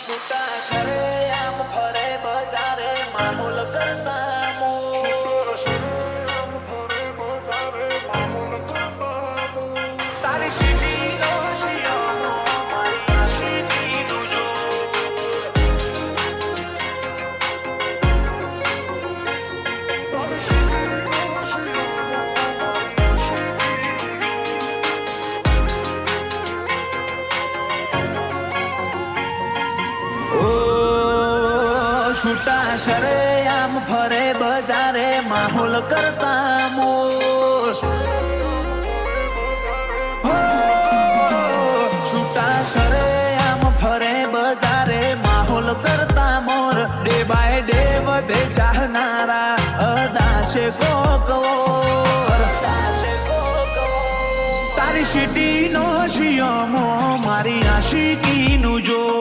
છૂટા કરે આમ ફરે બજારે માહોલ કરતા તારી સીધી નો શિયાળો મારી સીધી નું જો છૂટા શરે આમ ફરે બજારે માહોલ કરતા મોર છૂટા શરે આમ ફરે બજારે માહોલ કરતા મોર ડે બાય ડે વધે ચાહનારા અદાશે કોકવોર તારી સીટી નો શિયામો મારી આશિકી નું જોર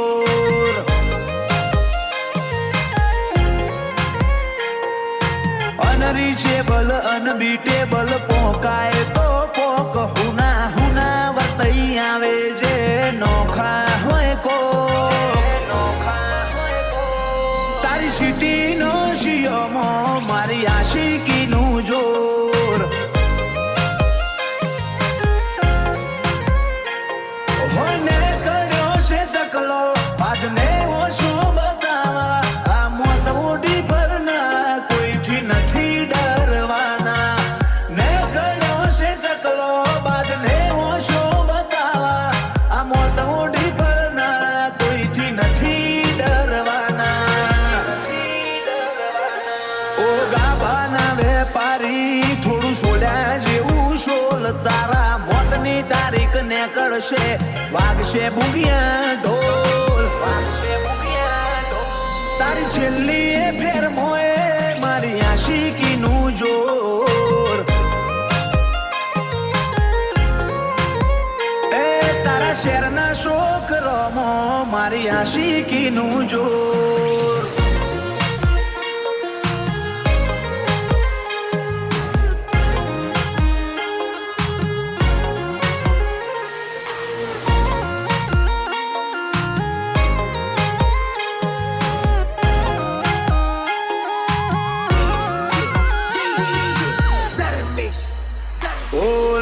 અનરીચેબલ અનબીટેબલ પોકાય તો પોક હુના વર્તઈ આવે જે નોખા હોય કો તારી સીટી નો શિયામો મારી આશિકી નું જોર મને કર્યો છે ચકલો આજને ઓછો બતાવા આ મોત મોટી ભરના કોઈથી નથી ડરવાના ને કર્યો છે ચકલો બાદને ઓછો બતાવા આ મોત મોટી ભરના કોઈથી નથી ડરવાના ઓ ગાભાના વેપારી થોડું સોલ્યા જેવું સોલ તારા મોતની તારીખ ને કરશે વાગશે બુગિયા ઢોલ તારી છેલ્લી એ ફેર મોએ મારી આશિકી નું જોર એ તારા શેરના છોકરોમો મારી આશિકી નું જોર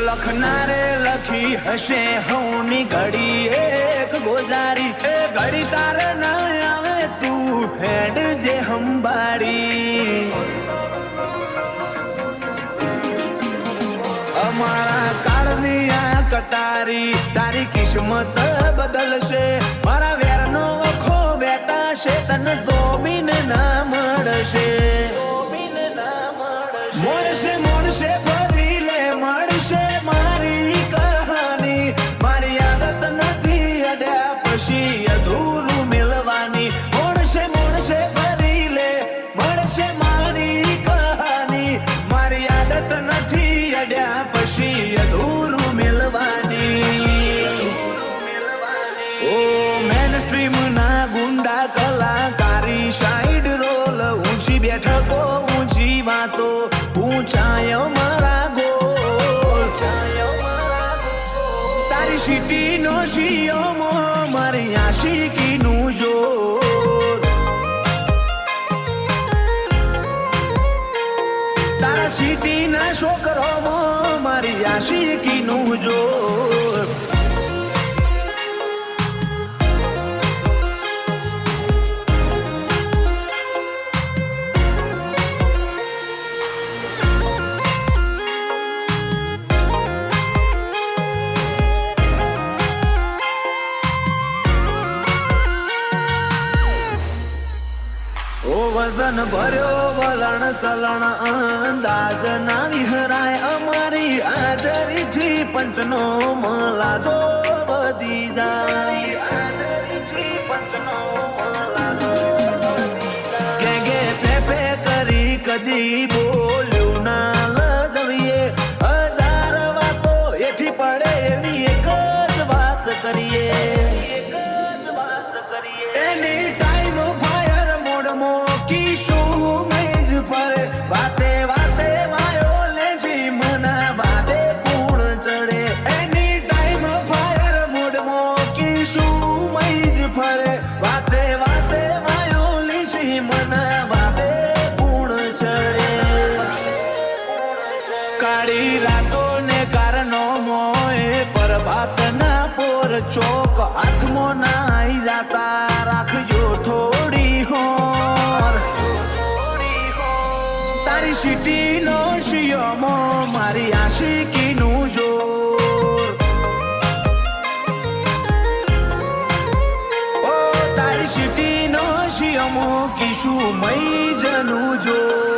લખનારે લખી હશે હવની ઘડી એક ગોજારી એ ઘડી તારે ના આવે તું હેડ જે હંબાડી અમારા કાળની આ કટારી તારી કિસ્મત બદલશે મારા વેરનો વખો બેટા છે તને જોમીન ના મળશે મળશે મળશે ફરી લે મળશે મારી કહાની મારી આદત નથી અડ્યા પછી અધૂરું મિલવાની મળશે મળશે ફરી લે મળશે મારી કહાની મારી આદત નથી અડ્યા પછી અધૂરું મિલવાની ઓ મેન સ્ટ્રીમ ના ગુંડા કલાકારી સાઈડ રોલ ઊંચી બેઠકો ઊંચી વાતો ઊંચાયો મારા ગોલ તારી સીટી નો શિયામો મારી આશિકી નું જોર તારા સીટી ના છોકરોમો મારી આશિકી નું જોર વજન ભર્યો વલણ ચલણ અંદાજ ના વિહરાય અમારી હાજરીથી પંચનો મલાજો વધી જાય કે ફે કરી કદી બોલ્યું ના લજવીએ હજાર વાતો એથી પડે એવી એક જ વાત કરીએ એની ટાઈમ ફાયર મોડમાં વાતે વાતે વાયો લેજી મના વાતે કુણ ચડે એની ટાઈમ ફાયર મોડમાં કીશું મૈજ ફરે વાત વાતે વાતે વાયોલી છી મન વાતે પૂર્ણ ચડે કાળી રાતો ને કારણો મોએ પ્રભાતના પોર ચોક હાથમાં નાઈ જાતા રાખજો થોડી હોર તારી સિટીનો શિયમો મારી આશિકીનું જોર ઓ તારી સિટીનો શિયમો કિશુ મઈ જનું જોર